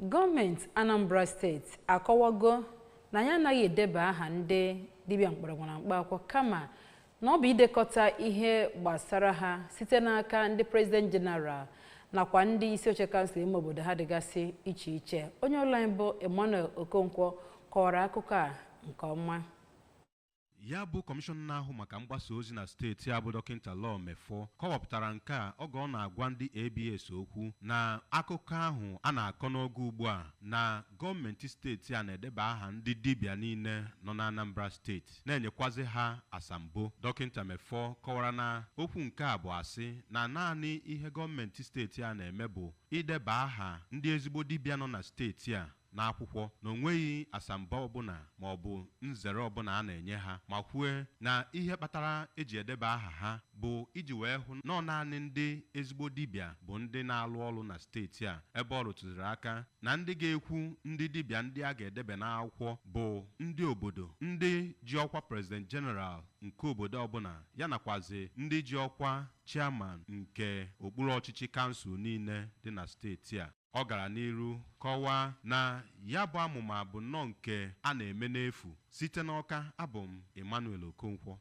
Gọọmenti Anambra steeti akọwago na ya anaghị edeba aha ndị dibịa mkpọrọgwụ na mkpaakwụkwọ kama na ọ bụ idekọta ihe gbasara ha site n'aka ndị President General nakwa ndị isi oche kansụl ime obodo ha dịgasị iche iche. Onye ọrụ anyị bụ Emmanuel Okonkwo kọwara akụkọ a nke ọma. Ya bụ kọmishọn na-ahụ maka mgbasa ozi na steeti a bụ Dọkịta Law Mefo kọwapụtara nke a oge ọ na-agwa ndị ABS okwu na akụkọ ahụ a na-akọ n'oge ugbu a na gọọmenti steeti a na-edeba aha ndị dibịa niile nọ na Anambra steeti na-enyekwazi ha asambo. Dọkịta Mefo kọwara na okwu nke a bụ asị na naanị ihe gọọmenti steeti a na-eme bụ ideba aha ndị ezigbo dibịa nọ na steeti a n'akwụkwọ na onweghị asambo ọbụla ma ọ bụ nzere ọbụla a na-enye ha, ma kwue na ihe kpatara eji edeba aha ha bụ iji wee hụ na naanị ndị ezigbo dibịa bụ ndị na-alụ ọrụ na steeti a, ebe ọ rụtụziri aka na ndị ga-ekwu ndị dibịa ndị a ga-edebe n'akwụkwọ bụ ndị obodo, ndị ji ọkwa President General nke obodo ọbụla, ya nakwazi ndị ji ọkwa chairman nke okpuru ọchịchị kansụl niile dị na steeti a. Ọ gara n'iru kọwaa na ya bụ amụma bụ nnọọ nke a na-eme n'efu. Site n'Ọka, abụ m Emmanuel Okonkwo.